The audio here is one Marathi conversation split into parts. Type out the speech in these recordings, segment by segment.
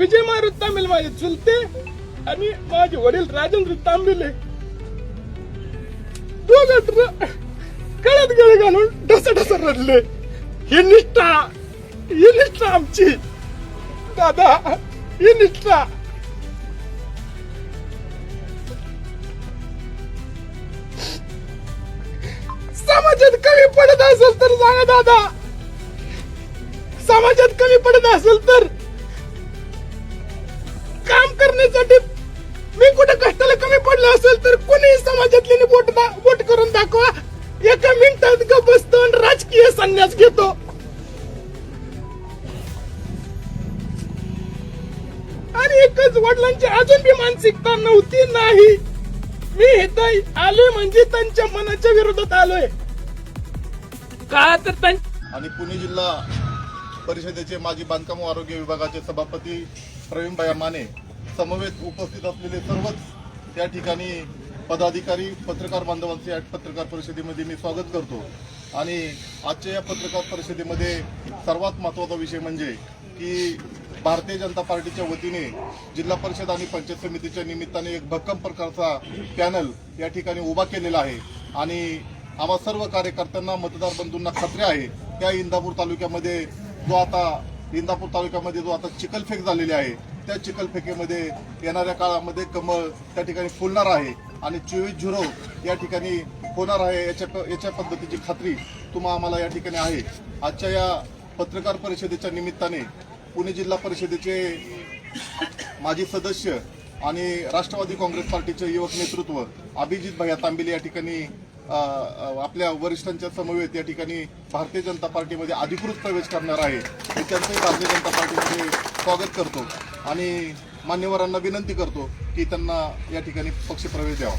विजय मारुती तांबेले माझे चुलते आणि माझे वडील राजेंद्र तांबेले दोघं गळ्यात गळे घालून ढसा रडले. ही निष्ठा आमची दादा, ही निष्ठा. समाजात कमी पडत असेल तर सांगा दादा, समाजात कमी पडत असेल तर काम करण्यासाठी मी कुठे कष्टाला कमी पडलं असेल तर कोणी समाजातले बोट करून दाखवा. एका मिनिटात गप बसतो आणि राजकीय संन्यास घेतो. आणि एकच वडिलांची अजून बी मानसिकता नव्हती. नाही, मी इथं आलोय म्हणजे त्यांच्या मनाच्या विरोधात आलोय का तर आणि पुणे जिल्हा परिषदेचे माजी बांधकाम व आरोग्य विभागाचे सभापती प्रवीणभाई माने समवेत उपस्थित असलेले सर्वच या ठिकाणी पदाधिकारी, पत्रकार बांधवांचे या पत्रकार परिषदेमध्ये मी स्वागत करतो. आणि आजच्या या पत्रकार परिषदेमध्ये सर्वात महत्त्वाचा विषय म्हणजे की भारतीय जनता पार्टीच्या वतीने जिल्हा परिषद आणि पंचायत समितीच्या निमित्ताने एक भक्कम प्रकारचा पॅनल या ठिकाणी उभा केलेला आहे. आणि आम्हा सर्व कार्यकर्त्यांना, मतदार बंधूंना खात्री आहे त्या इंदापूर तालुक्यामध्ये जो आता चिखलफेक झालेली आहे त्या चिखलफेकेमध्ये येणाऱ्या काळामध्ये कमळ त्या ठिकाणी फुलणार आहे आणि 24-0 या ठिकाणी होणार आहे याच्या पद्धतीची खात्री आम्हाला या ठिकाणी आहे. आजच्या या पत्रकार परिषदेच्या निमित्ताने पुणे जिल्हा परिषदेचे माजी सदस्य आणि राष्ट्रवादी काँग्रेस पार्टीचे युवक नेतृत्व अभिजित भैया तांबेले या ठिकाणी आपल्या वरिष्ठांच्या समवेत या ठिकाणी भारतीय जनता पार्टीमध्ये अधिकृत प्रवेश करणार आहे. मी त्यांचंही भारतीय जनता पार्टीमध्ये स्वागत करतो आणि मान्यवरांना विनंती करतो की त्यांना या ठिकाणी पक्षप्रवेश द्यावा.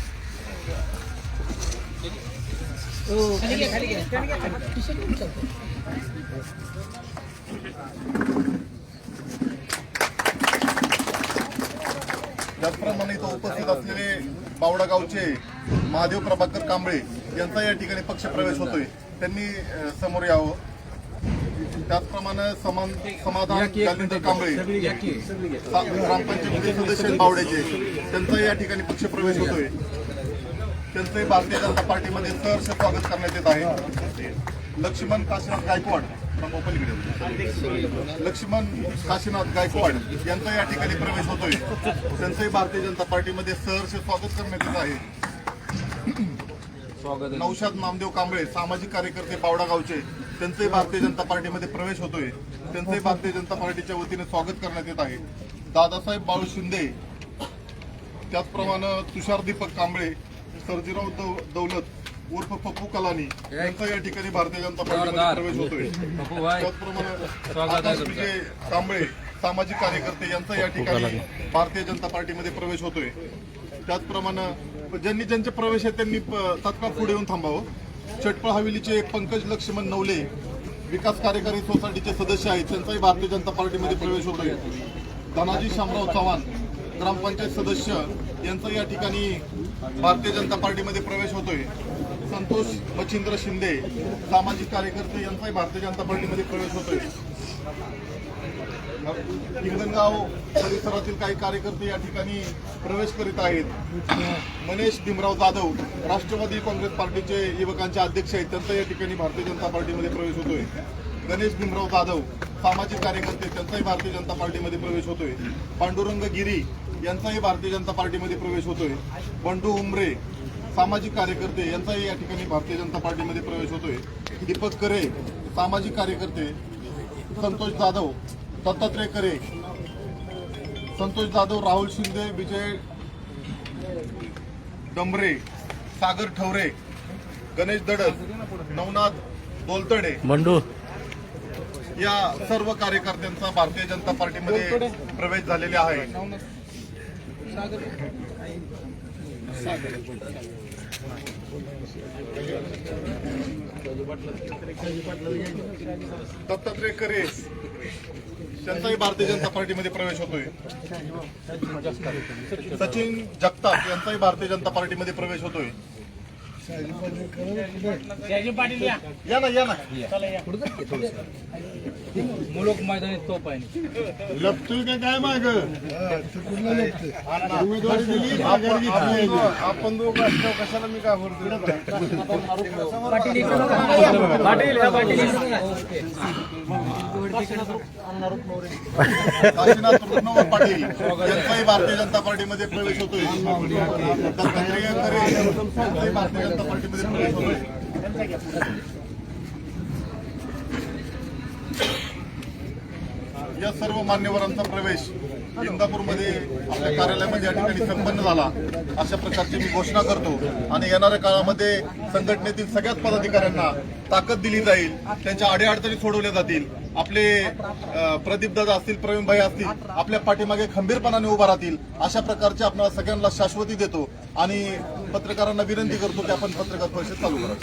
त्याचप्रमाणे इथं उपस्थित असलेले बावडा गावचे महादेव प्रभाकर कांबळे यांचा या ठिकाणी पक्षप्रवेश होतोय, त्यांनी समोर यावं. त्याचप्रमाणे समाधान जालिंदर कांबळे ग्रामपंचायतीचे सदस्य बावड्याचे त्यांचा या ठिकाणी पक्षप्रवेश होतोय, त्यांचंही भारतीय जनता पार्टीमध्ये सहर्ष स्वागत करण्यात येत आहे. लक्ष्मण काशीनाथ गायकवाड यांचा या ठिकाणी प्रवेश होतोय, त्यांचंही भारतीय जनता पार्टीमध्ये सहर्ष स्वागत करण्यात येत आहे. नौशाद नामदेव कांबळे सामाजिक कार्यकर्ते बावडा गावचे त्यांचंही भारतीय जनता पार्टीमध्ये प्रवेश होतोय, त्यांचंही भारतीय जनता पार्टीच्या वतीने स्वागत करण्यात येत आहे. दादासाहेब बाळू शिंदे, त्याचप्रमाणे तुषार दीपक कांबळे, सर्जीराव दौलत उर्फ पप्पू कलानी यांचा या ठिकाणी भारतीय जनता पार्टीमध्ये प्रवेश होतोय. त्याचप्रमाणे आकाश विजय कांबळे सामाजिक कार्यकर्ते यांचा या ठिकाणी भारतीय जनता पार्टीमध्ये प्रवेश होतोय. त्याचप्रमाणे ज्यांचे प्रवेश आहे त्यांनी तात्काळ पुढे येऊन थांबावं. चटपळ हवेलीचे पंकज लक्ष्मण नवले विकास कार्यकारी सोसायटीचे सदस्य आहेत, त्यांचाही भारतीय जनता पार्टीमध्ये प्रवेश होतोय. धनाजी शामराव चव्हाण ग्रामपंचायत सदस्य यांचा या ठिकाणी भारतीय जनता पार्टीमध्ये प्रवेश होतोय. संतोष मच्छिंद्र शिंदे सामाजिक कार्यकर्ते यांचाही भारतीय जनता पार्टीमध्ये प्रवेश होतोय. हिंगणगाव परिसरातील काही कार्यकर्ते या ठिकाणी प्रवेश करीत आहेत. मनीष भीमराव जाधव राष्ट्रवादी काँग्रेस पार्टीचे युवकांचे अध्यक्ष आहेत, त्यांचा या ठिकाणी भारतीय जनता पार्टीमध्ये प्रवेश होतोय. गणेश भीमराव जाधव सामाजिक कार्यकर्ते त्यांचाही भारतीय जनता पार्टीमध्ये प्रवेश होतोय. पांडुरंग गिरी यांचाही भारतीय जनता पार्टीमध्ये प्रवेश होतोय. बंडू उमरे सामाजिक कार्यकर्ते यांचाही या ठिकाणी भारतीय जनता पार्टीमध्ये प्रवेश होतोय. दीपक करे सामाजिक कार्यकर्ते, संतोष जाधव, दत्तात्रय करे, संतोष जाधव, राहुल शिंदे, विजय डंबरे, सागर ठवरे, गणेश दडस, नवनाथ दोलतडे बंडू या सर्व कार्यकर्त्यांचा भारतीय जनता पार्टीमध्ये प्रवेश झालेले आहे. दत्तात्रय करे त्यांचाही भारतीय जनता पार्टीमध्ये प्रवेश होतोय. सचिन जगताप यांचाही भारतीय जनता पार्टीमध्ये प्रवेश होतोय. या ना या ना मुलुक मैदानी तोप आहे लपतोय का काय माग उमेदवारी दिली आपण दोघं असल्यावर कशाला मी काय भरतो काशीनाथ रुक्मावत पाटील यांचाही भारतीय जनता पार्टीमध्ये प्रवेश होतोय दत्तात्रय खरे यांचाही भारतीय जनता पार्टीमध्ये प्रवेश होतोय या सर्व मान्यवरांचा प्रवेश इंदापूरमध्ये आपल्या कार्यालयामध्ये या ठिकाणी संपन्न झाला अशा प्रकारची मी घोषणा करतो आणि येणाऱ्या काळामध्ये संघटनेतील सगळ्याच पदाधिकाऱ्यांना ताकद दिली जाईल, त्यांच्या अडीअडचणी सोडवल्या जातील. आपले प्रदीप दादा असतील, प्रवीण भाई असतील, आपल्या पाठीमागे खंबीरपणाने उभा राहतील अशा प्रकारचे आपल्याला सगळ्यांना शाश्वती देतो आणि पत्रकारांना विनंती करतो की आपण पत्रकार परिषद चालू करा.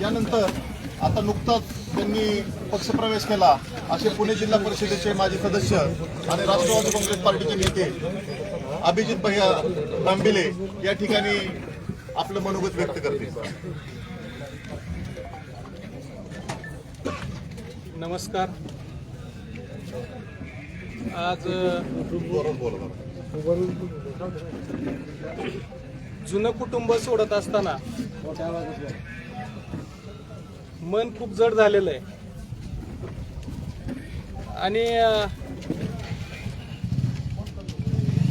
यानंतर आता नुकताच त्यांनी पक्षप्रवेश केला असे पुणे जिल्हा परिषदेचे माजी सदस्य आणि राष्ट्रवादी काँग्रेस पार्टीचे नेते अभिजित भैया तांबिले या ठिकाणी आपलं मनोगत व्यक्त करतील. नमस्कार. आज जुनं कुटुंब सोडत असताना मन खूप जड झालेलं आहे आणि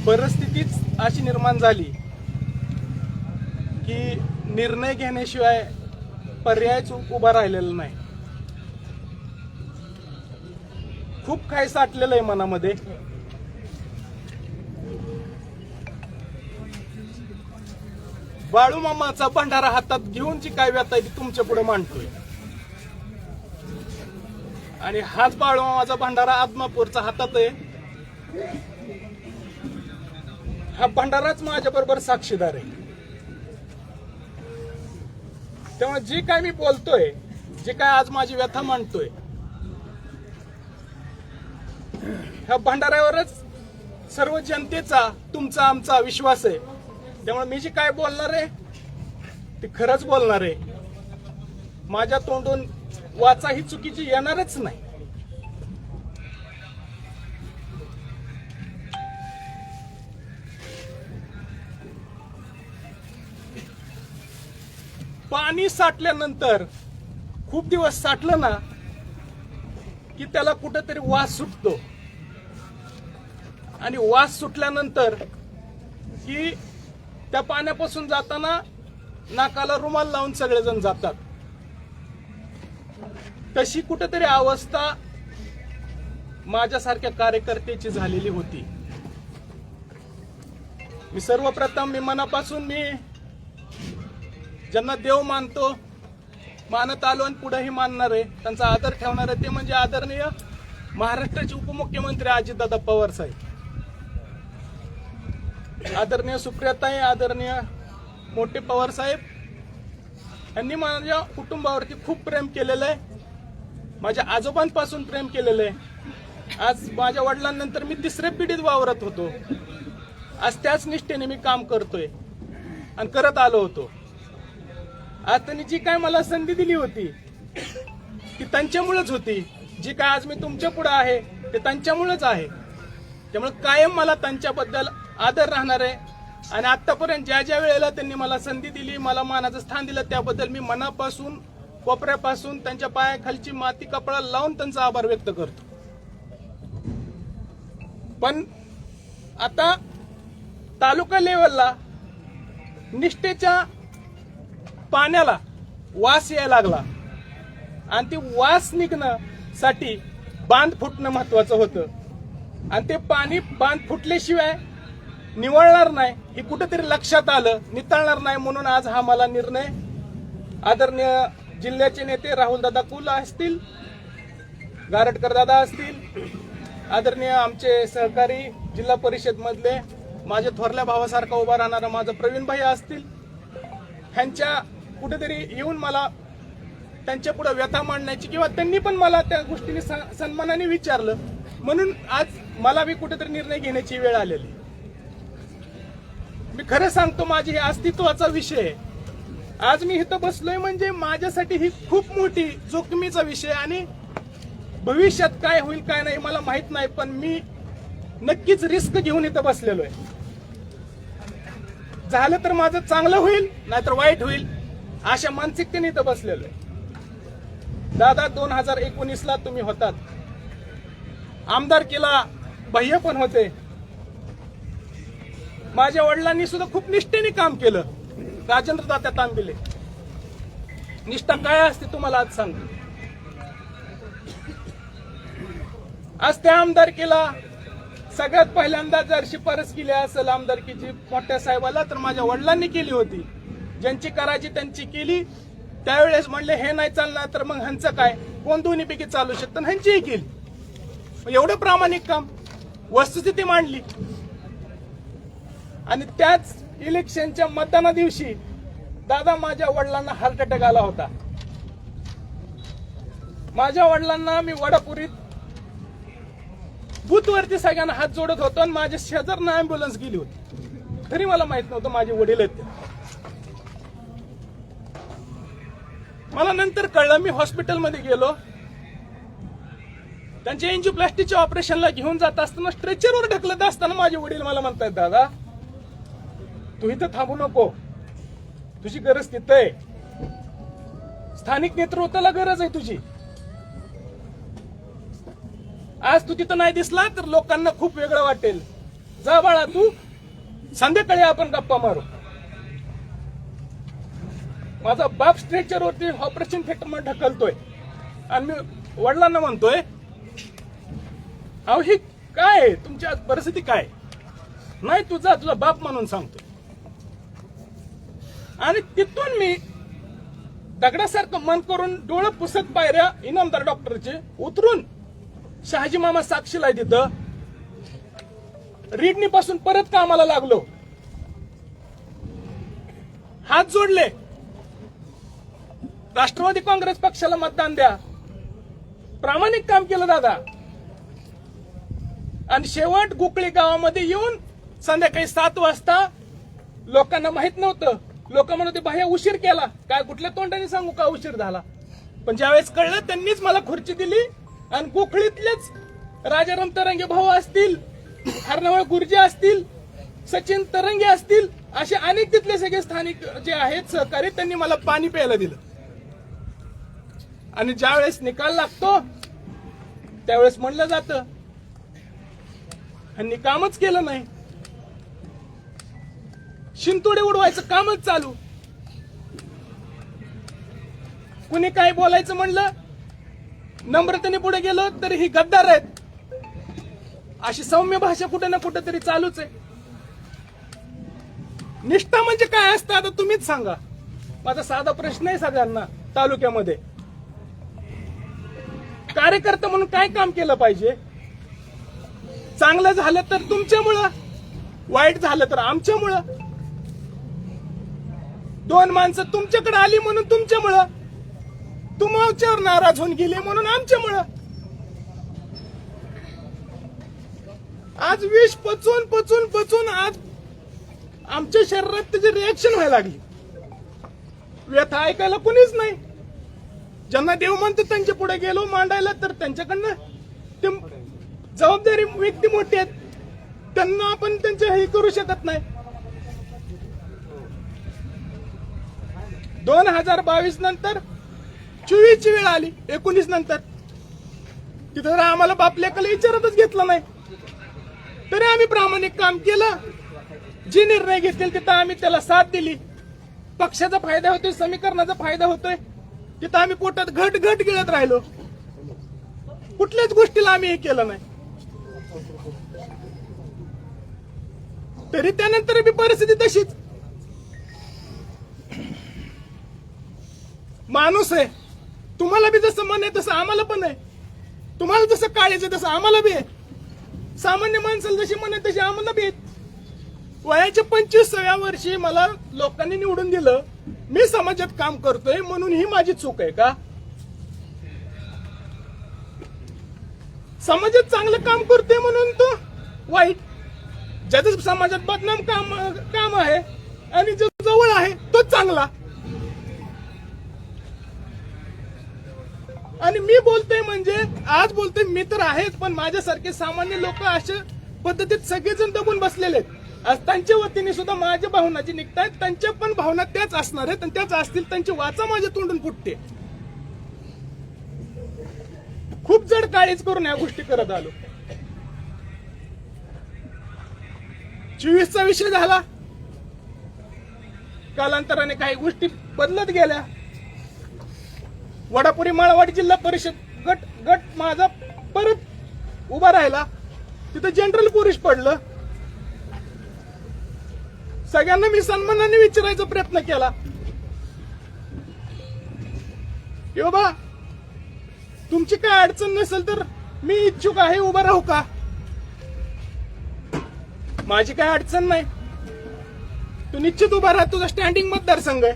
परिस्थितीच अशी निर्माण झाली की निर्णय घेण्याशिवाय पर्यायच उभा राहिलेला नाही. खूप काही साठलेलं आहे मनामध्ये. बाळूमामाचा भंडारा हातात घेऊन जी काय व्यथा आहे ती तुमच्या पुढे मांडतोय आणि हाच बाळूमामाचा भंडारा आदमापूरचा हातात आहे. हा भंडाराच माझ्या बरोबर साक्षीदार आहे. तेव्हा जे काय मी बोलतोय, जे काय आज माझी व्यथा मांडतोय, ह्या भंडाऱ्यावरच सर्व जनतेचा, तुमचा, आमचा विश्वास आहे. त्यामुळे मी जे काय बोलणार आहे ते खरंच बोलणार आहे. माझ्या तोंडून वाचा ही चुकीची येणारच नाही. पाणी साठल्यानंतर खूप दिवस साठलं ना की त्याला कुठेतरी वास सुटतो आणि वास सुटल्यानंतर की त्या पाण्यापासून जाताना नाकाला रुमाल लावून सगळेजण जातात. तशी कुठेतरी अवस्था माझ्यासारख्या कार्यकर्त्याची झालेली होती. मी सर्वप्रथम मनापासून ज्यांना देव मानतो, मानत आलो आणि पुढेही मानणार आहे, त्यांचा आदर ठेवणार आहे, ते म्हणजे आदरणीय महाराष्ट्राचे उपमुख्यमंत्री अजितदादा पवार साहेब, आदरणीय सुप्रियाताई, आदरणीय मोठे पवार साहेब यांनी माझ्या कुटुंबावरती खूप प्रेम केलेलं आहे. माझ्या आजोबांपासून प्रेम केलेलं आहे. आज माझ्या वडिलांनंतर मी तिसऱ्या पिढीत वावरत होतो. आज त्याच निष्ठेने मी काम करतोय आणि करत आलो होतो. आज त्यांनी जी काय मला संधी दिली होती ती त्यांच्यामुळेच होती. जी काय आज मी तुमच्या पुढे आहे ते त्यांच्यामुळेच आहे. त्यामुळे कायम मला त्यांच्याबद्दल आदर राहणार आहे आणि आतापर्यंत ज्या ज्या वेळेला त्यांनी मला संधी दिली, मला मानाचं स्थान दिलं, त्याबद्दल मी मनापासून, कोपऱ्यापासून त्यांच्या पायाखालची माती कपडाला लावून त्यांचा आभार व्यक्त करतो. पण आता तालुका लेवलला निष्ठेच्या पाण्याला वास यायला लागला आणि ती वास निघण्यासाठी बांध फुटणं महत्वाचं होतं आणि ते पाणी बांध फुटल्याशिवाय निवळणार नाही हे कुठेतरी लक्षात आलं, नितळणार नाही. म्हणून आज हा मला निर्णय आदरणीय जिल्ह्याचे नेते राहुलदादा कुल असतील, गारटकर दादा असतील, आदरणीय आमचे सहकारी जिल्हा परिषद मधले माझ्या थोरल्या भावासारखा उभा राहणारा माझा प्रवीण भाई असतील, ह्यांच्या कुठेतरी येऊन मला त्यांच्या पुढे व्यथा मांडण्याची किंवा त्यांनी पण मला त्या गोष्टीने सन्मानाने विचारलं, म्हणून आज मला बी कुठेतरी निर्णय घेण्याची वेळ आलेली. मी खरं सांगतो, माझी हे अस्तित्वाचा विषय आहे. आज मी इथं बसलोय म्हणजे माझ्यासाठी ही खूप मोठी जोखमीचा विषय, आणि भविष्यात काय होईल काय नाही मला माहित नाही, पण मी नक्कीच रिस्क घेऊन इथं बसलेलो आहे. झालं तर माझं चांगलं होईल, नाहीतर वाईट होईल, अशा मानसिकतेने इथं बसलेलो आहे. दादा 2019ला तुम्ही होतात, आमदारकीला भैया पण होते. माझ्या वडिलांनी सुद्धा खूप निष्ठेने काम केलं. राजेंद्र दात्या तांबिले, निष्ठा काय असते तुम्हाला आज सांगतो. आज त्या आमदारकीला सगळ्यात पहिल्यांदा जर शिफारस केली असेल आमदारकीची मोठ्या साहेबाला, तर माझ्या वडिलांनी केली होती. ज्यांची करायची त्यांची केली. त्यावेळेस म्हणले हे नाही चालणार तर मग ह्यांचं काय, कोण दोन्ही पैकी चालू शकतं, ह्यांचीही केली. एवढं प्रामाणिक काम, वस्तुस्थिती मांडली. आणि त्याच इलेक्शनच्या मतदाना दिवशी दादा माझ्या वडिलांना हार्ट अटॅक आला होता. माझ्या वडिलांना मी वडापुरीत बूथवरती सगळ्यांना हात जोडत होतो, आणि माझ्या शेजारनं अँब्युलन्स गेली होती, तरी मला माहित नव्हतं माझे वडील आहेत ते. मला नंतर कळलं. मी हॉस्पिटलमध्ये गेलो, त्यांच्या एंजिओप्लास्टीच्या ऑपरेशनला घेऊन जात असताना स्ट्रेचरवर ढकलत असताना माझे वडील मला म्हणतात, दादा तू इथं थांबू नको, तुझी गरज तिथं आहे, स्थानिक नेतृत्वाला गरज आहे तुझी. आज तू तिथं नाही दिसला तर लोकांना खूप वेगळं वाटेल. जा बाळा तू, संध्याकाळी आपण गप्पा मारू. माझा बाप स्ट्रेचरवरती ऑपरेशन थिएटर मध्ये ढकलतोय, आणि मी वडिलांना म्हणतोय, अहो ही काय आहे, तुमची आज परिस्थिती काय नाही, तुझा बाप म्हणून सांगतोय. आणि तिथून मी दगडासारखं मन करून डोळं पुसत पायऱ्या इनामदार डॉक्टरचे उतरून शहाजी मामा साक्षीला तिथं रिडनी पासून परत कामाला लागलो. हात जोडले, राष्ट्रवादी काँग्रेस पक्षाला मतदान द्या. प्रामाणिक काम केलं दादा. आणि शेवट गुकळी गावामध्ये येऊन संध्याकाळी 7 वाजता लोकांना माहित नव्हतं. लोक म्हणत होते बाह्या उशीर केला, काय कुठल्या तोंडाने सांगू का उशीर झाला. पण ज्यावेळेस कळलं त्यांनीच मला खुर्ची दिली, आणि गोखळीतलेच राजाराम तरंगे भाऊ असतील, हरणावळ गुर्जे असतील, सचिन तरंगे असतील, असे अनेक तिथले सगळे स्थानिक जे आहेत सहकारी, त्यांनी मला पाणी प्यायला दिलं. आणि ज्यावेळेस निकाल लागतो त्यावेळेस म्हणलं जातं ह्यांनी कामच केलं नाही, शिंतोडे उडवायचं कामच चालू. कुणी काय बोलायचं म्हणलं, नम्रतेने पुढे गेलो तर ही गद्दार आहेत, अशी सौम्य भाषा कुठे ना कुठे तरी चालूच आहे. निष्ठा म्हणजे काय असतं आता तुम्हीच सांगा. माझा साधा प्रश्न आहे सगळ्यांना तालुक्यामध्ये, कार्यकर्ता म्हणून काय काम केलं पाहिजे. चांगलं झालं तर तुमच्यामुळं, वाईट झालं तर आमच्यामुळं. 2 माणसं तुमच्याकडे आली म्हणून तुमच्यामुळं, तुमच्यावर नाराज होऊन गेले म्हणून आमच्यामुळं. आज विष पचून पचून पचून आज आमच्या शरीरात त्याची रिएक्शन व्हायला लागली. व्यथा ऐकायला कुणीच नाही. ज्यांना देव म्हणतो त्यांच्या पुढे गेलो मांडायला, तर त्यांच्याकडनं ते जबाबदारी व्यक्ती मोठी आहेत, त्यांना आपण त्यांच्या हे करू शकत नाही. 2022 नंतर 24 ची वेळ आली, 19 नंतर तिथं आम्हाला बापल्याकडे विचारतच घेतलं नाही. तरी आम्ही प्रामाणिक काम केलं. जे निर्णय घेतील तिथं आम्ही त्याला साथ दिली. पक्षाचा फायदा होतोय, समीकरणाचा फायदा होतोय, तिथं आम्ही पोटात घट घट गिळत राहिलो. कुठल्याच गोष्टीला आम्ही हे केलं नाही. तरी त्यानंतर बी परिस्थिती तशीच. माणूस आहे, तुम्हाला बी जसं मन आहे तसं आम्हाला पण आहे. तुम्हाला जसं काळीचं तसं आम्हाला बी आहे. सामान्य माणसाला जशी मन आहे तशी आम्हाला बी आहे. वयाच्या 25व्या वर्षी मला लोकांनी निवडून दिलं. मी समाजात काम करतोय म्हणून ही माझी चूक आहे का? समाजात चांगलं काम करतोय म्हणून तो वाईट. ज्याचं समाजात बदनाम काम आहे आणि जो जवळ आहे तोच चांगला. आणि मी बोलतोय म्हणजे आज बोलतोय मी तर आहेच, पण माझ्यासारखे सामान्य लोक अशा पद्धतीत सगळेजण दबून बसलेले आहेत. आज त्यांच्या वतीने सुद्धा माझ्या भावना जी निघतायत त्यांच्या पण भावना त्याच असणार आहेत आणि त्याच असतील. त्यांची वाचा माझ्या तोंडून फुटते. खूप जड काळीच करून या गोष्टी करत आलो. 24चा विषय झाला, कालांतराने काही गोष्टी बदलत गेल्या. वडापुरी माळवाडी जिल्हा परिषद गट माझा परत उभा राहिला. तिथं जनरल पुरुष पडलं. सगळ्यांना मी सन्मानाने विचारायचा प्रयत्न केला, बाबा तुमची काय अडचण नसेल तर मी इच्छुक आहे, उभा राहू का? माझी काय अडचण नाही, तू निश्चित उभा राहा, तुझा स्टँडिंग मतदारसंघ आहे,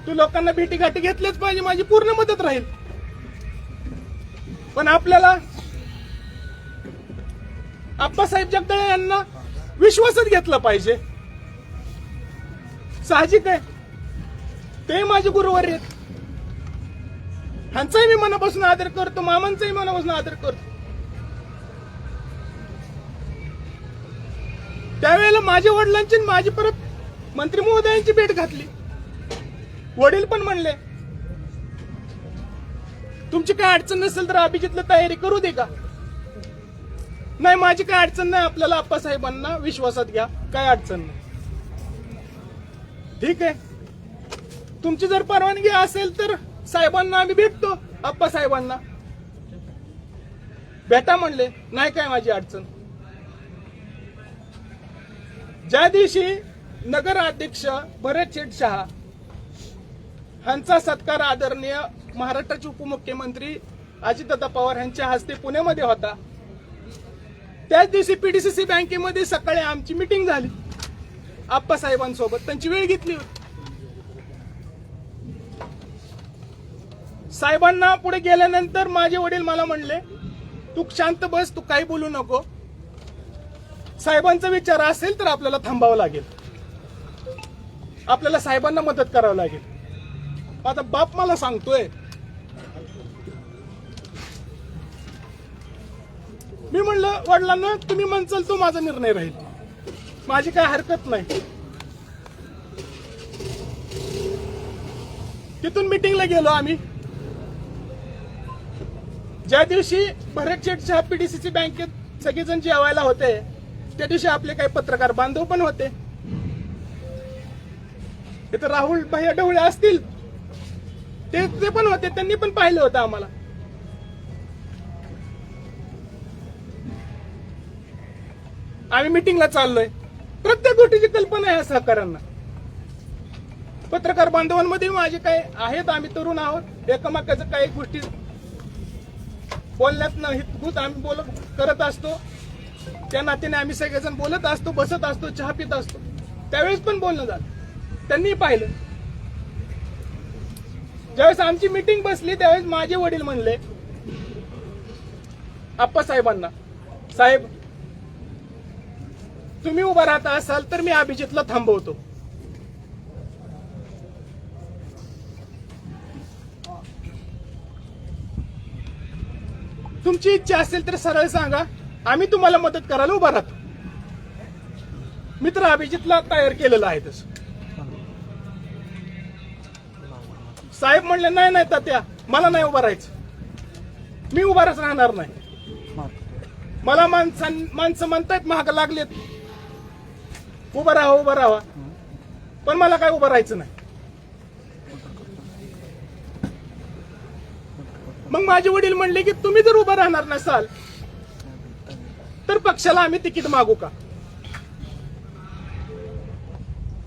तू लोकांना भेटी गाठी घेतल्याच पाहिजे, माझी पूर्ण मदत राहील. पण आपल्याला आप्पासाहेब जगदाळे यांना विश्वासात घेतलं पाहिजे. साहजिक आहे, ते माझे गुरुवर्य आहेत. ह्यांचाही मी मनापासून आदर करतो, मामांचाही मनापासून आदर करतो. त्यावेळेला माझ्या वडिलांची आणि माझी परत मंत्री महोदयांची भेट घातली. वडील पण म्हणले तुमची काय अडचण नसेल तर अभिजितला तयारी करू दे का? नाही, माझी काय अडचण नाही, आपल्याला आप्पासाहेबांना विश्वासात घ्या, काय अडचण नाही. ठीक आहे, तुमची जर परवानगी असेल तर साहेबांना आम्ही भेटतो. आप्पासाहेबांना भेटा म्हणले, नाही काय माझी अडचण. ज्या दिवशी नगराध्यक्ष भरत शेठ शहा ह्यांचा सत्कार आदरणीय महाराष्ट्राचे उपमुख्यमंत्री अजितदादा पवार यांच्या हस्ते पुण्यामध्ये होता, त्याच दिवशी पीडीसीसी बँकेमध्ये सकाळी आमची मीटिंग झाली आप्पासाहेबांसोबत. त्यांची वेळ घेतली होती. साहेबांना पुढे गेल्यानंतर माझे वडील मला म्हणले तू शांत बस, तू काही बोलू नको, साहेबांचा विचार असेल तर आपल्याला थांबावं लागेल, आपल्याला साहेबांना मदत करावं लागेल. आता बाप मला सांगतोय, मी म्हणलं वडिलांना तुम्ही म्हणचाल तो माझा निर्णय राहील, माझी काय हरकत नाही. तिथून मीटिंगला गेलो आम्ही. ज्या दिवशी भरत शेठच्या पीडीसीसी बँकेत सगळेजण जेवायला होते त्या दिवशी आपले काही पत्रकार बांधव पण होते. इथं राहुल भैया ढवळे असतील, ते पण होते, त्यांनी पण पाहिलं होतं आम्हाला. आम्ही मीटिंगला चाललोय. प्रत्येक गोष्टीची कल्पना आहे सहकाऱ्यांना. पत्रकार बांधवांमध्ये माझे काय आहेत, आम्ही तरुण आहोत, एकमेकाचं काही गोष्टी बोलण्यात हितभूत आम्ही करत असतो. त्या नात्याने आम्ही सगळेजण बोलत असतो, बसत असतो, चहा पित असतो. त्यावेळेस पण बोलणं झालं, त्यांनी पाहिलं. ज्यावेळेस आमची मीटिंग बसली त्यावेळेस माझे वडील म्हणले आप्पासाहेबांना, साहेब तुम्ही उभा राहत असाल तर मी अभिजितला थांबवतो. तुमची इच्छा असेल तर सरळ सांगा, आम्ही तुम्हाला मदत करायला उभा राहतो. मित्र अभिजितला तयार केलेलं आहे तसं. साहेब म्हणले नाही नाही तात्या, मला नाही उभा राहायचं, मी उभाच राहणार नाही. मला माणसं म्हणतायत महाग लागलेत, उभा राहा, पण मला काय उभं राहायचं नाही. मग माझे वडील म्हणले की तुम्ही जर उभं राहणार नसाल तर पक्षाला आम्ही तिकीट मागू का?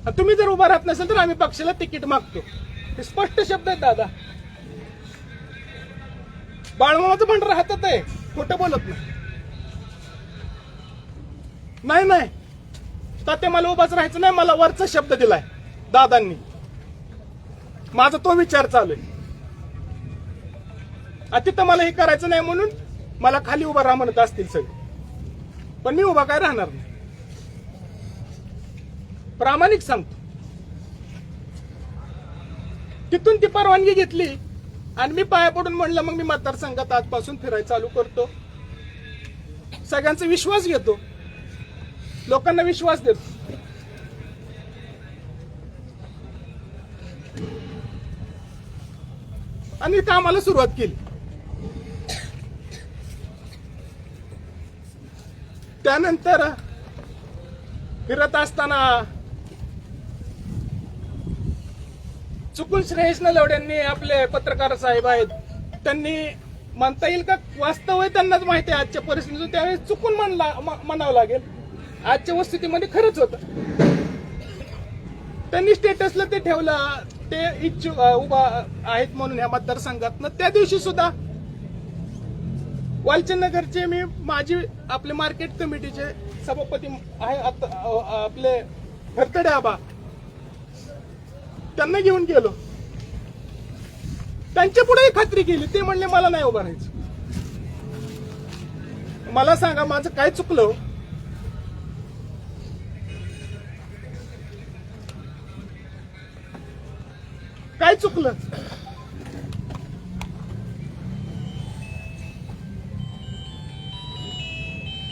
तुम्ही जर उभा राहत नसाल तर आम्ही पक्षाला तिकीट मागतो. हे स्पष्ट शब्द आहेत दादा. बाळमामाचं पण राहतात आहे, खोटं बोलत नाही. नाही तात्या मला उभाच राहायचं नाही, मला वरचा शब्द दिलाय दादांनी. माझा तो विचार चालू आहे. तिथं मला हे करायचं नाही म्हणून मला खाली उभा राहा म्हणत असतील सगळे. पण मी उभा काय राहणार नाही, प्रामाणिक सांगतो. तिथून ती परवानगी घेतली आणि मी पाया पडून म्हणलं मग मी मतदारसंघात आजपासून फिरायला चालू करतो. सगळ्यांचा विश्वास घेतो, लोकांना विश्वास देतो. आणि कामाला सुरुवात केली. त्यानंतर फिरत असताना चुकून श्रेयस नलवड्यांनी, आपले पत्रकार साहेब आहेत, त्यांनी म्हणता येईल का वास्तव आहे त्यांनाच माहिती आहे आजच्या परिस्थितीतून, त्यावेळेस चुकून म्हणावं लागेल, आजच्या वस्तुस्थितीमध्ये खरंच होतं. त्यांनी स्टेटसला ते ठेवलं, ते इच्छुक उभा आहेत म्हणून या मतदारसंघात. त्या दिवशी सुद्धा वालचंदनगरचे मी माझी आपले मार्केट कमिटीचे सभापती आहे आपले खरतडे आबा, त्यांना घेऊन गेलो. त्यांच्या पुढे खात्री केली. ते म्हणले मला नाही उभं राहायचं. मला सांगा माझं काय चुकलं? काय चुकलं?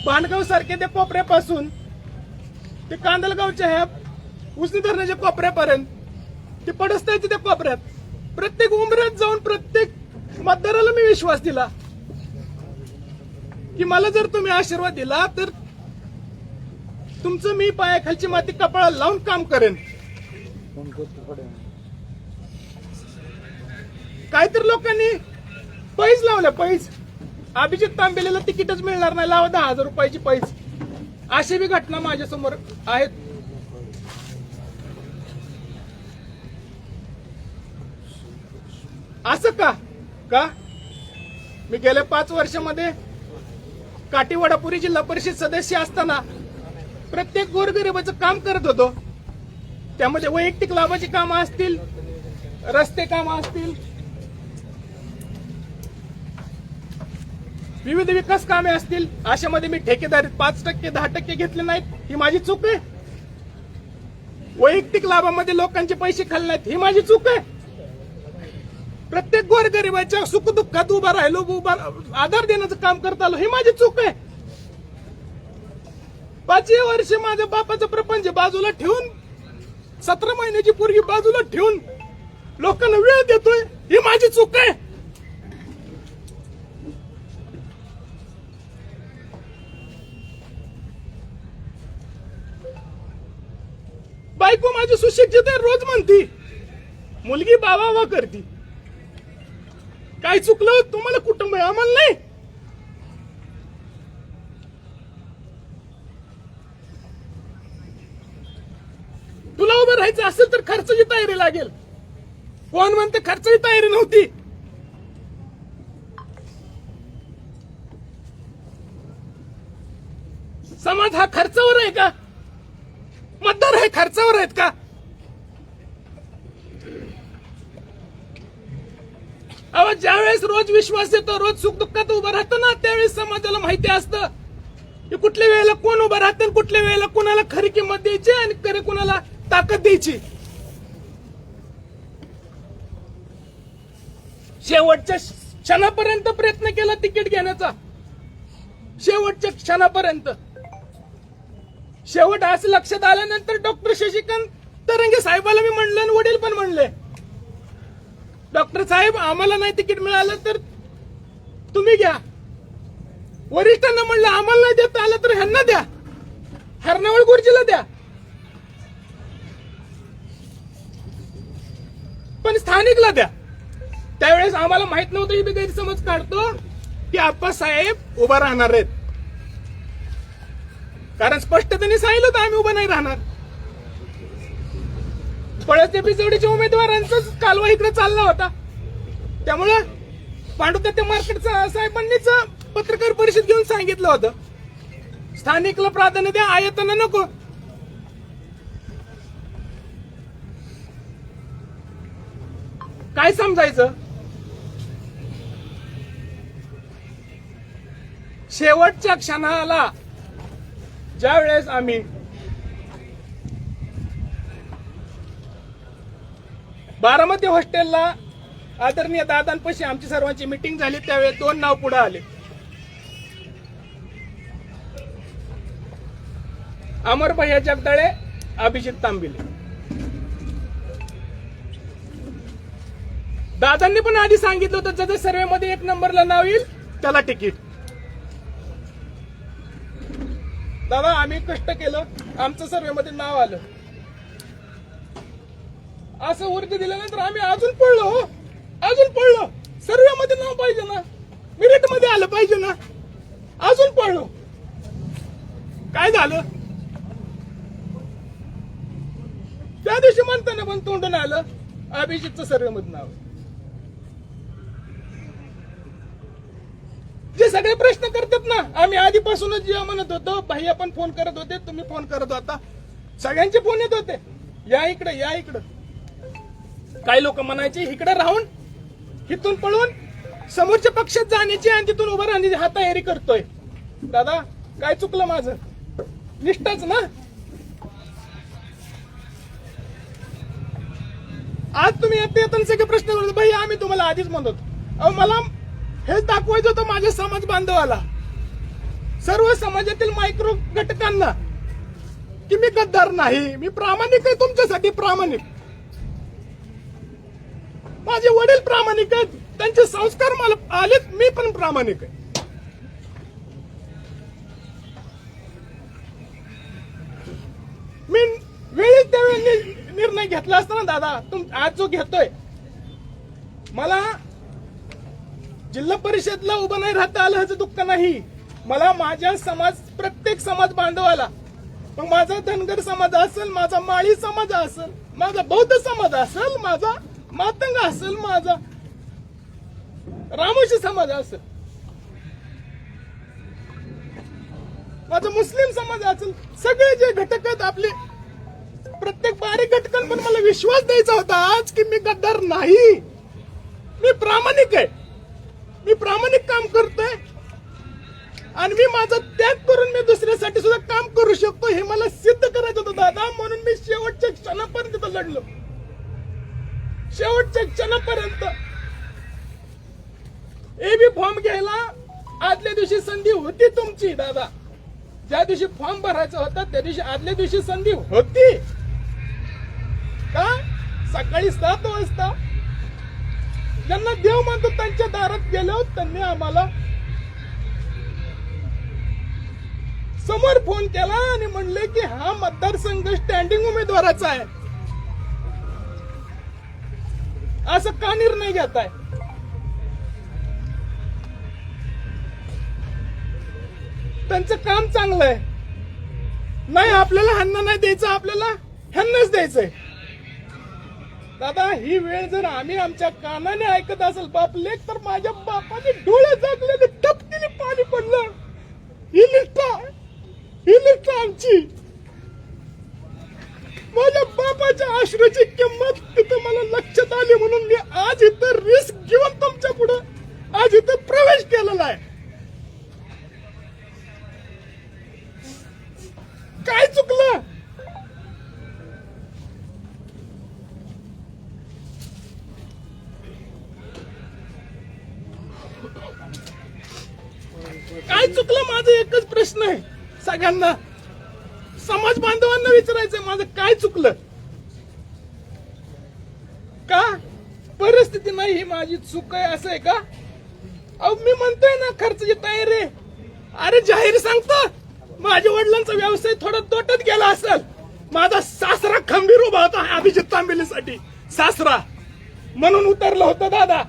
बाणगाव सारखे ते कोपऱ्यापासून ते कांदलगावच्या ह्या उसनी धरणाच्या कोपऱ्यापर्यंत, ते पडस्त्याच्या त्या कोपऱ्यात, प्रत्येक उंबऱ्यात जाऊन प्रत्येक मतदाराला मी विश्वास दिला की मला जर तुम्ही आशीर्वाद दिला तर तुमचं मी पायाखालची माती कपाळाला लावून काम करेन. काहीतरी लोकांनी पैज लावल्या, पैज. अभिजित तांबेलेला तिकीटच मिळणार नाही, लावा 10,000 रुपयाची पैज. अशी बी घटना माझ्या समोर आहेत. असं का मी गेल्या 5 वर्षामध्ये काटेवाडापुरी जिल्हा परिषद सदस्य असताना प्रत्येक गोरगरिबाचं काम करत होतो. त्यामध्ये वैयक्तिक लाभाची कामं असतील, रस्ते कामं असतील, विविध विकास कामे असतील, अशामध्ये मी ठेकेदारीत 5%, 10% घेतले नाहीत, ही माझी चूक आहे. वैयक्तिक लाभामध्ये लोकांचे पैसे खाल्ले नाहीत, ही माझी चूक आहे. प्रत्येक गोरगरिबाच्या सुखदुःखात उभा राहिलो, आधार देण्याचं काम करत आलो, ही माझी चूक आहे. 5 वर्ष माझ्या बापाचा प्रपंच बाजूला ठेवून, 17 महिन्याची पोरगी बाजूला ठेवून लोकांना वेळ देतोय, ही माझी चूक आहे. बायको माझी सुशिक्षित आहे, रोज म्हणती, मुलगी बाबा करती. काय चुकलं? तुम्हाला कुटुंब आहे, आम्हाला नाही. तुला उभं राहायचं असेल तर खर्चाची तयारी लागेल. कोण म्हणते खर्चाची तयारी नव्हती? समाज हा खर्चावर आहे का? मतदार हे खर्चावर आहेत का? अहो, ज्यावेळेस रोज विश्वास येतो, रोज सुख दुःखात उभं राहतं ना, त्यावेळेस समाजाला माहिती असतं की कुठल्या वेळेला कोण उभं राहतं आणि कुठल्या वेळेला कुणाला खरी किंमत द्यायची आणि खरी कुणाला ताकद द्यायची. शेवटच्या क्षणापर्यंत प्रयत्न केला तिकीट घेण्याचा, शेवटच्या क्षणापर्यंत. शेवट असं लक्षात आल्यानंतर डॉक्टर शशिकांत तरंगे साहेबाला मी म्हणलं आणि वडील पण म्हणले, डॉक्टर साहेब आम्हाला नाही तिकीट मिळालं तर तुम्ही घ्या. वरिष्ठांना म्हणलं आम्हाला नाही देता आलं तर ह्यांना द्या, हरणावळ गुरुजीला द्या. पण स्थानिकला द्या. त्यावेळेस आम्हाला माहित नव्हतं, ही गैरसमज काढतो की आप्पासाहेब उभा राहणार आहेत, कारण स्पष्टतेने सांगितलं तर आम्ही उभं नाही राहणार. पळसते पिचवडीच्या उमेदवारांचाच कालवा इकडे चालला होता. त्यामुळे पांडुतात्या मार्केट साहेबांनीच पत्रकार परिषद घेऊन सांगितलं होतं, स्थानिकला प्राधान्य द्या, आयताना नको. काय समजायचं? शेवटच्या क्षणाला ज्या वेळेस आम्ही बारामती हॉस्टेलला आदरणीय दादांपाशी आमची सर्वांची मिटिंग झाली, त्यावेळेस 2 नाव पुढे आले. अमर भैया जगदाळे, अभिजित तांबिले. दादांनी पण आधी सांगितलं होतं ज्याच्या सर्वे मध्ये 1 नंबरला नाव येईल त्याला तिकीट. दादा आम्ही कष्ट केलं, आमचं सर्वे मध्ये नाव आलं. असं वरती दिल्यानंतर आम्ही अजून पडलो, अजून पडलो. सर्वे मध्ये नाव पाहिजे ना, मेरिट मध्ये आलं पाहिजे ना, अजून पडलो. काय झालं त्या दिवशी म्हणताना पण तोंडून आलं अभिजितचं सर्वे मध्ये नाव. जे सगळे प्रश्न करतात ना, आम्ही आधीपासूनच जे म्हणत होतो, भैया पण फोन करत होते, तुम्ही फोन करत होता, सगळ्यांचे फोन येत होते, या इकडे या इकडे. काही लोक म्हणायचे इकडे राहून इथून पळून समोरच्या पक्षात जाण्याची आणि तिथून उभं राहण्याची हा तयारी करतोय. दादा काय चुकलं माझं? निष्ठाच ना. आज तुम्ही येते सगळे प्रश्न करतो, भाई आम्ही तुम्हाला आधीच म्हणतो. अहो मला हेच दाखवायचं होतं माझ्या समाज बांधवाला, सर्व समाजातील मायक्रो घटकांना, की मी गद्दार नाही, मी प्रामाणिक आहे, तुमच्यासाठी प्रामाणिक. माझे वडील प्रामाणिक आहेत, त्यांचे संस्कार मला आलेत, मी पण प्रामाणिक आहे. मी वेळेत त्यावेळी निर्णय घेतला असताना दादा, आज जो घेतोय, मला जिल्हा परिषदला उभं नाही राहता आलं ह्याचं दुःख नाही. मला माझ्या समाज, प्रत्येक समाज बांधवाला, मग माझा धनगर समाज असेल, माझा माळी समाज असेल, माझा बौद्ध समाज असेल, माझा मातंग असेल, माझा रामोशी समाज असेल, माझा मुस्लिम समाज असेल, सगळे जे घटक आहेत आपले, प्रत्येक बारीक घटकांवर मला विश्वास द्यायचा होता आज की मी गद्दार नाही, मी प्रामाणिक आहे, मी प्रामाणिक काम करतोय आणि मी माझा त्याग करून मी दुसऱ्यासाठी सुद्धा काम करू शकतो हे मला सिद्ध करायचं होतं दादा. म्हणून मी शेवटच्या क्षणापर्यंत लढलो, शेवटच्या क्षणापर्यंत. एबी फॉर्म घ्यायला आदल्या दिवशी संधी होती तुमची दादा, ज्या दिवशी फॉर्म भरायचा होता त्या दिवशी आदल्या दिवशी संधी होती का? सकाळी 7 वाजता ज्यांना देव मानतो त्यांच्या दारात गेलो, त्यांनी आम्हाला समोर फोन केला आणि म्हणले की हा मतदारसंघ स्टँडिंग उमेदवाराचा आहे, असं का निर्णय घेताय? त्यांचं काम चांगलं आहे, नाही आपल्याला ह्यांना नाही द्यायचं, आपल्याला ह्यांनाच द्यायचंय. दादा ही वेळ जर आम्ही आमच्या कानाने ऐकत असेल बाप लेख, तर माझ्या बापाने डोळे जागलेले, टपकीने पाणी पडलं. ही लिस्ट आमची, माझ्या बापाच्या आश्रयाची किंमत तिथं मला लक्षात आली, म्हणून मी आज इथं रिस्क घेऊन तुमच्या पुढे आज इथं प्रवेश केलेला आहे. काय चुकलं? काय चुकलं? माझा एकच प्रश्न आहे सगळ्यांना, समाज बांधवांना विचारायचंय, माझं काय चुकलं? का परिस्थिती नाही ही माझी चूक आहे असं आहे का? अहो मी म्हणतोय ना खर्चाची तयारी. अरे जाहीर सांगतो, माझ्या वडिलांचा व्यवसाय थोडा तोट्यात गेला असेल, माझा सासरा खंबीर उभा होता अभिजित तांबेलेसाठी, सासरा म्हणून उतरला होता दादा.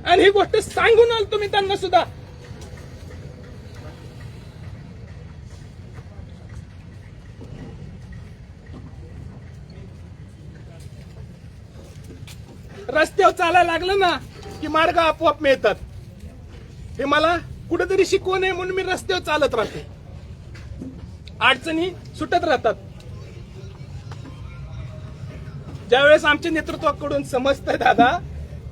आणि ही गोष्ट सांगून आलो तुम्ही त्यांना सुद्धा. रस्त्यावर चालायला लागलं ना की मार्ग आपोआप मिळतात, हे मला कुठेतरी शिकवण आहे, म्हणून मी रस्त्यावर चालत राहते, अडचणी सुटत राहतात. ज्यावेळेस आमच्या नेतृत्वाकडून समजतंय दादा,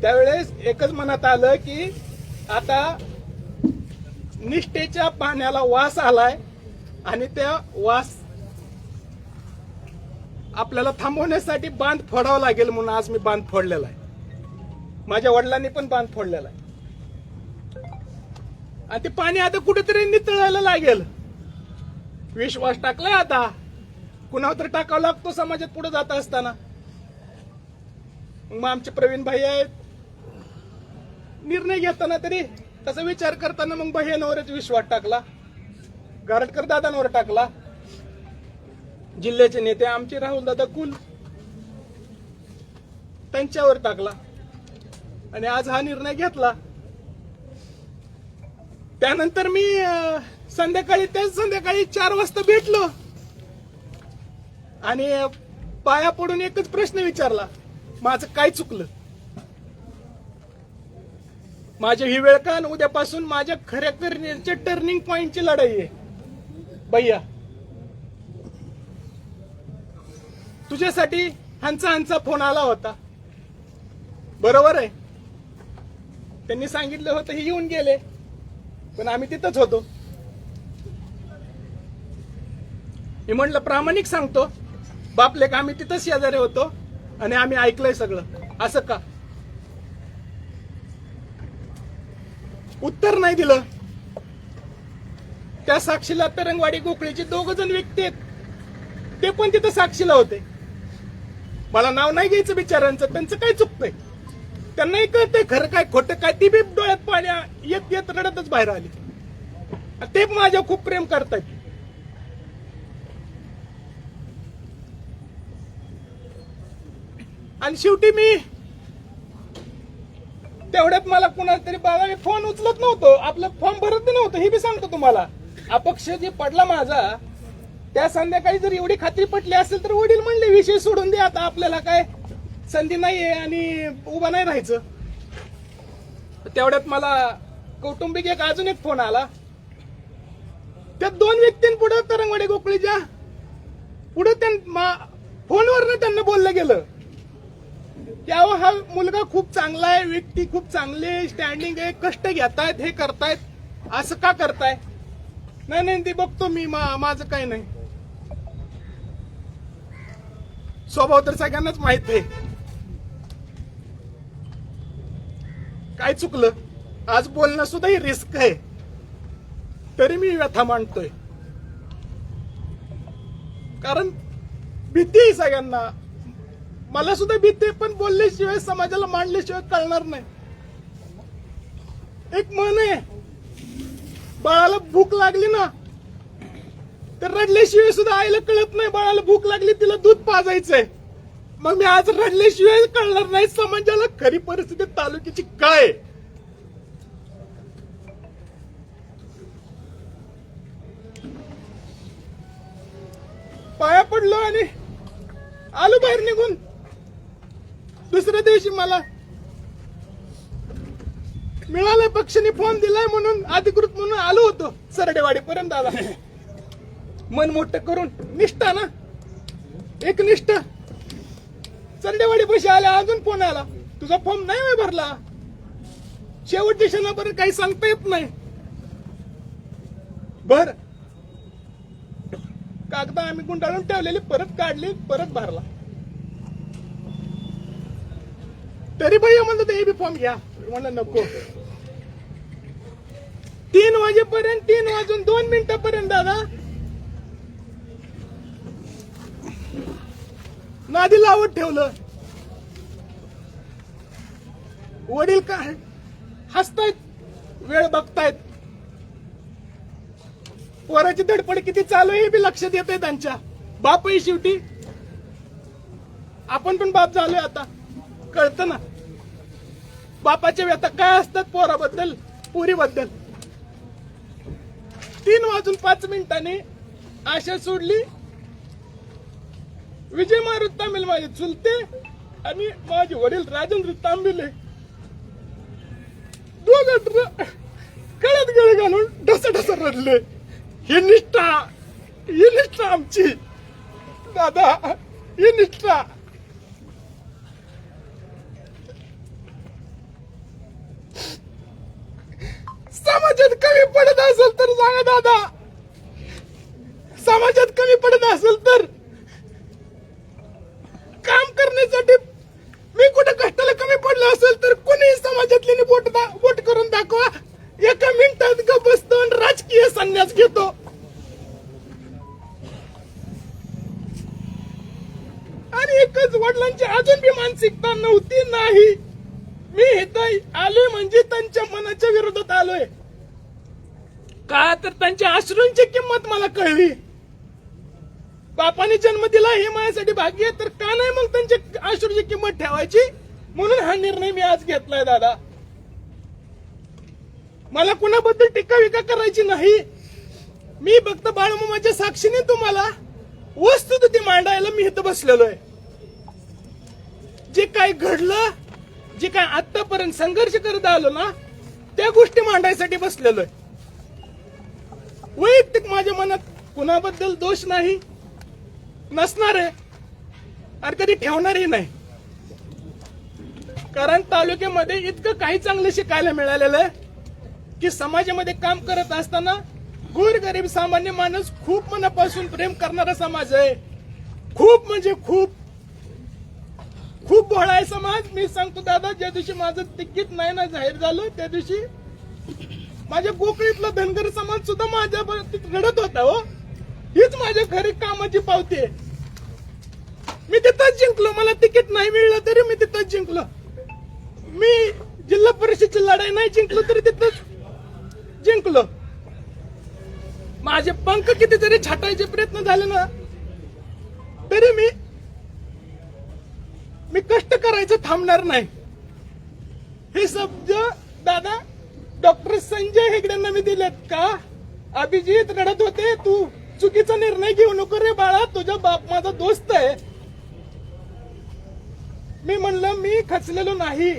त्यावेळेस एकच मनात आलं की आता निष्ठेच्या पाण्याला वास आलाय आणि त्या वास आपल्याला थांबवण्यासाठी बांध फोडावा लागेल म्हणून आज मी बांध फोडलेला आहे. माझ्या वडिलांनी पण बांध फोडलेला आहे आणि ते पाणी आता कुठेतरी नितळायला लागेल. विश्वास टाकलाय आता, कुणावर तर टाकावा लागतो समाजात पुढे जात असताना. मग आमचे प्रवीण भाई आहेत, निर्णय घेताना तरी तसा विचार करताना मग भैयानवरच विश्वास टाकला, गारटकर दादांवर टाकला, जिल्ह्याचे नेते आमचे राहुल दादा कुल त्यांच्यावर टाकला आणि आज हा निर्णय घेतला. त्यानंतर मी त्याच संध्याकाळी 4 वाजता भेटलो आणि पाया पडून एकच प्रश्न विचारला, माझं काय चुकलं? माझी ही वेळ का? उद्यापासून माझ्या खऱ्या करिअरच्या टर्निंग पॉइंटची लढाई आहे. भैया तुझ्यासाठी ह्यांचा फोन आला होता, बरोबर आहे. त्यांनी सांगितलं होतं हे येऊन गेले, पण आम्ही तिथंच होतो. मी म्हटलं प्रामाणिक सांगतो बापले का आम्ही तिथंच शेजारी होतो आणि आम्ही ऐकलंय सगळं. असं का? उत्तर नाही दिलं. त्या साक्षीला तरंगवाडी गोखळीचे 2 जण व्यक्ती आहेत, ते पण तिथं साक्षीला होते. मला नाव नाही घ्यायचं बिचारांचं, त्यांचं काय चुकतंय? त्यांनाही कळतंय खरं काय खोटं काय. ती बी डोळ्यात पाण्या येत येत रडतच बाहेर आली. ते माझ्या खूप प्रेम करतायत. आणि शेवटी मी तेवढ्यात मला कुणाला तरी बाबा मी फोन उचलत नव्हतो, आपलं फॉर्म भरत नव्हतं, हे बी सांगतो तुम्हाला. अपक्ष जे पडला माझा, त्या संध्याकाळी जर एवढी खात्री पटली असेल तर वडील म्हणले विषय सोडून दे, आता आपल्याला काय संधी नाहीये आणि उभा नाही राहायचं. तेवढ्यात मला कौटुंबिक अजून एक फोन आला. त्या 2 व्यक्तींपुढे तरंगवाडी गोखळीच्या पुढे फोनवर त्यांना बोललं गेलं की अहो हा मुलगा खूप चांगला आहे, व्यक्ती खूप चांगले, स्टँडिंग आहे, कष्ट घेतायत, हे करतायत, असं का करताय? नाही ते बघतो मी, माझं काय नाही. स्वभाव तर सगळ्यांनाच माहित आहे. काय चुकलं? आज बोलणं सुद्धा ही रिस्क आहे, तरी मी व्यथा मांडतोय. कारण भीती आहे सगळ्यांना, मला सुद्धा भीती आहे, पण बोलल्याशिवाय समाजाला मांडल्याशिवाय कळणार नाही. एक म्हण आहे, बाळाला भूक लागली ना तर रडल्याशिवाय सुद्धा आईला कळत नाही बाळाला भूक लागली, तिला दूध पाजायचंय. मग मी आज रडल्याशिवाय कळणार नाही समाजाला खरी परिस्थिती तालुक्याची काय. पाया पडलो आणि आलो बाहेर निघून. दुसऱ्या दिवशी मला मिळालं, पक्षाने फोन दिलाय म्हणून अधिकृत म्हणून आलो होतो सरडेवाडी पर्यंत. आला मन मोठं करून, निष्ठा ना, एक निष्ठा. सरडेवाडी पैसे आले, अजून फोन आला, तुझा फॉर्म नाही भरला. शेवटच्या क्षणापर्यंत काही सांगता येत नाही. भर कागद आम्ही गुंडाळून ठेवलेली परत काढली, परत भरला. तरी भैया म्हणलं ते बी फॉर्म घ्या, म्हणलं नको. 3 वाजेपर्यंत, 3 वाजून 2 मिनिटापर्यंत दादा नादी लावत ठेवलं. वडील काय हसतायत, वेळ बघतायत, पोराची धडपड किती चालू आहे हे बी लक्षात येत आहे त्यांच्या. बाप आहे शेवटी, आपण पण बाप झालोय आता, कळतं ना बापाच्या व्यथा काय असतात पोराबद्दल, पोरीबद्दल. 3 वाजून 5 मिनिटांनी आशा सोडली. विजय मारुत तांबिल माझे चुलते आणि माझे वडील राजेंद्र तांबिले दोघं गळ्यात गळे घालून ढसा रडले. ही निष्ठा आमची दादा, ही निष्ठा. समाजात कमी पडत असेल तर सांगा दादा, समाजात कमी पडत असेल तर काम करण्यासाठी मी कुठं कष्टाला कमी पडलो असेल तर कोणी समाजातले बोट करून दाखवा. एका मिनिटात गप बसतो आणि राजकीय संन्यास घेतो. आणि एकच, वडिलांची अजून बी मानसिकता नव्हती नाही. मी इथं आलोय म्हणजे त्यांच्या मनाच्या विरोधात आलोय का, तर त्यांच्या अश्रूंची किंमत मला कळली. बापाने जन्म दिला हे माझ्यासाठी भाग्य आहे, तर का नाही मग त्यांच्या अश्रूची किंमत ठेवायची. म्हणून हा निर्णय मी आज घेतलाय दादा. मला कुणाबद्दल टीका विका करायची नाही. मी फक्त बाळमामाच्या साक्षीने तुम्हाला वस्तुस्थिती मांडायला मी इथं बसलेलो आहे. जे काय घडलं, जे काय आतापर्यंत संघर्ष करत आलो ना, त्या गोष्टी मांडायसाठी बसलेलो आहे. वैयक्तिक माझ्या मनात कुणाबद्दल दोष नाही, नसणार आहे आणि कधी ठेवणारही नाही. कारण तालुक्यामध्ये इतकं काही चांगलं शिकायला मिळालेलं आहे की समाजामध्ये काम करत असताना गोरगरीब सामान्य माणूस खूप मनापासून प्रेम करणारा समाज आहे. खूप म्हणजे खूप खूप भोळा आहे समाज. मी सांगतो दादा, ज्या दिवशी माझं तिकीट नाही ना जाहीर झालं त्या दिवशी माझ्या गोकळीतला धनगर समाज सुद्धा माझ्या रडत होता. हो, हीच माझ्या घरी कामाची पावती आहे. मी तिथंच जिंकलो. मला तिकीट नाही मिळलं तरी मी तिथंच जिंकलो. मी जिल्हा परिषदेची लढाई नाही जिंकलो तरी तिथंच जिंकलो. माझे पंख कितीतरी छाटायचे प्रयत्न झाले ना, तरी मी कष्ट करायचं थांबणार नाही. हे शब्द दादा डॉक्टर संजय हेगडेंना मी दिलेत का, अभिजित रडत होते, तू चुकीचा निर्णय घेऊ नको रे बाळा, तुझा बाप माझा दोस्त आहे. मी म्हणलं मी खचलेलो नाही.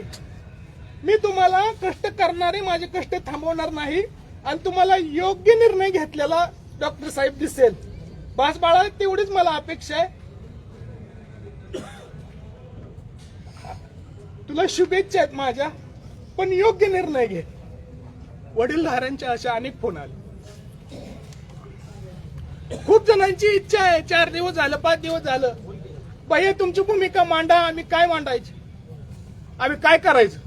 मी तुम्हाला कष्ट करणारे माझे कष्ट थांबवणार नाही आणि तुम्हाला योग्य निर्णय घेतलेला डॉक्टर साहेब दिसेल. बास बाळा, तेवढीच मला अपेक्षा आहे. तुला शुभेच्छा आहेत माझ्या, पण योग्य निर्णय घे. वडीलधाऱ्यांच्या अशा अनेक फोन आले. खूप जणांची इच्छा आहे, 4 दिवस झालं, 5 दिवस झालं, भैया तुमची भूमिका मांडा. आम्ही काय मांडायची, आम्ही काय करायचं.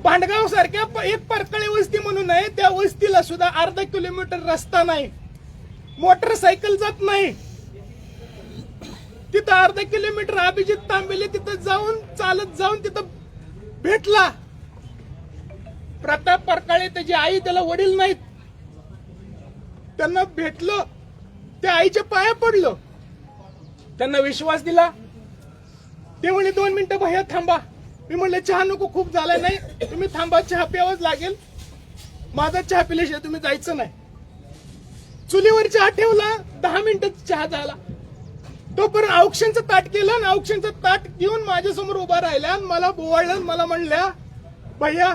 भांडगाव सारख्या एक परकळे वस्ती म्हणून आहे, त्या वस्तीला सुद्धा अर्धा किलोमीटर रस्ता नाही, मोटरसायकल जात नाही. तिथं अर्धा किलोमीटर अभिजित तांबेले तिथं जाऊन चालत जाऊन तिथं भेटला. प्रताप परकाळे त्याची आई, त्याला वडील नाहीत, त्यांना भेटलो, त्या आईच्या पाया पडलो, त्यांना विश्वास दिला. ते म्हणले 2 मिनिटं भैया थांबा. मी म्हणले चहा नको, खूप झालाय. नाही तुम्ही थांबा, चहा प्यावाच लागेल. माझा चहा पिल्याशिवाय तुम्ही जायचं नाही. चुलीवर चहा ठेवला, 10 मिनिटात चहा झाला. तोपर्यंत औक्षणचं ताट केलं आणि औक्षणचं ताट घेऊन माझ्यासमोर उभा राहिल्या आणि मला बोवाळलं. मला म्हणल्या भैया,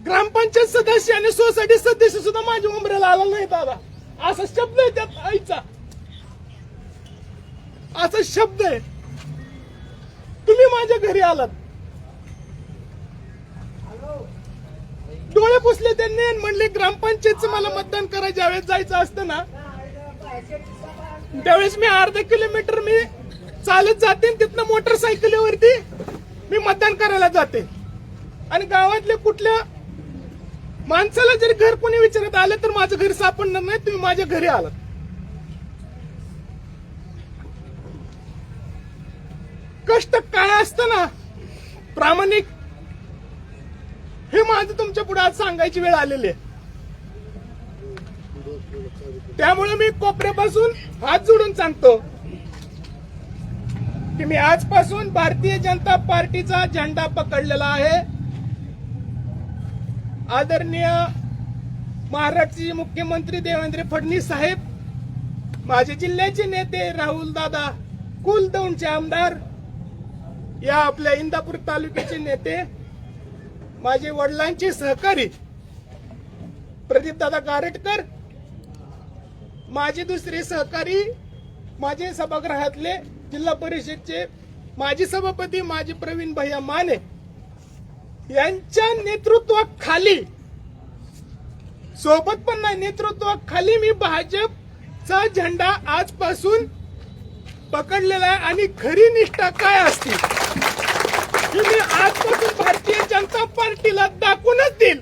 ग्रामपंचायत सदस्य आणि सोसायटी सदस्य सुद्धा माझ्या उमऱ्याला आला नाही दादा. असा शब्द आहे त्यात आईचा, असा शब्द आहे. तुम्ही माझ्या घरी आलात, डोळे पुसले त्यांनी आणि म्हणले ग्रामपंचायतचं मला मतदान करायला ज्यावेळेस जायचं असतं ना, त्यावेळेस मी अर्धा किलोमीटर मी चालत जाते, तिथनं मोटरसायकलीवरती मी मतदान करायला जाते. आणि गावातल्या कुठल्या माणसाला जरी घर कोणी विचारत आलं तर माझं घर सापडणार नाही. तुम्ही माझ्या घरी आलात. कष्ट काय असतं ना, प्रामाणिक, हे माझं तुमच्या पुढे आज सांगायची वेळ आलेली आहे. त्यामुळे मी कोपऱ्यापासून हात जोडून सांगतो की मी आजपासून भारतीय जनता पार्टीचा झेंडा पकडलेला आहे. आदरणीय महाराष्ट्राचे मुख्यमंत्री देवेंद्र फडणवीस साहेब, माझे जिल्ह्याचे नेते राहुल दादा कुलदौंडचे आमदार, या आपल्या इंदापूर तालुक्याचे नेते, माझे वडिलांचे सहकारी प्रदीप दादा गारेटकर, माझे दुसरे सहकारी, माझे सभागृहातले जिल्हा परिषदचे माजी सभापती माझे प्रवीण भैया माने, यांच्या नेतृत्वाखाली, सोबत पण नाही, नेतृत्वाखाली मी भाजपचा झेंडा आजपासून पकडलेला आहे. आणि खरी निष्ठा काय असते की मी आजपासून भारतीय जनता पार्टीला दाखवूनच देईल.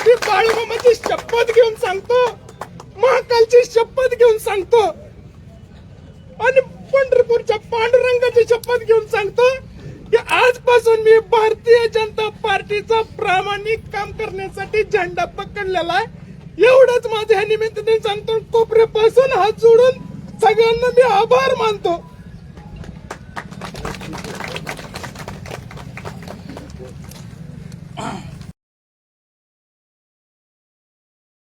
मी बाळूमामाची शपथ घेऊन सांगतो, महाकालची शपथ घेऊन सांगतो आणि पंढरपूरच्या पांडुरंगाची शपथ घेऊन सांगतो की आजपासून मी भारतीय जनता पार्टीचा प्रामाणिक काम करण्यासाठी झेंडा पकडलेला आहे. एवढंच माझ्या निमित्ताने सांगतो. कोपऱ्यापासून हात जोडून सगळ्यांना मी आभार मानतो.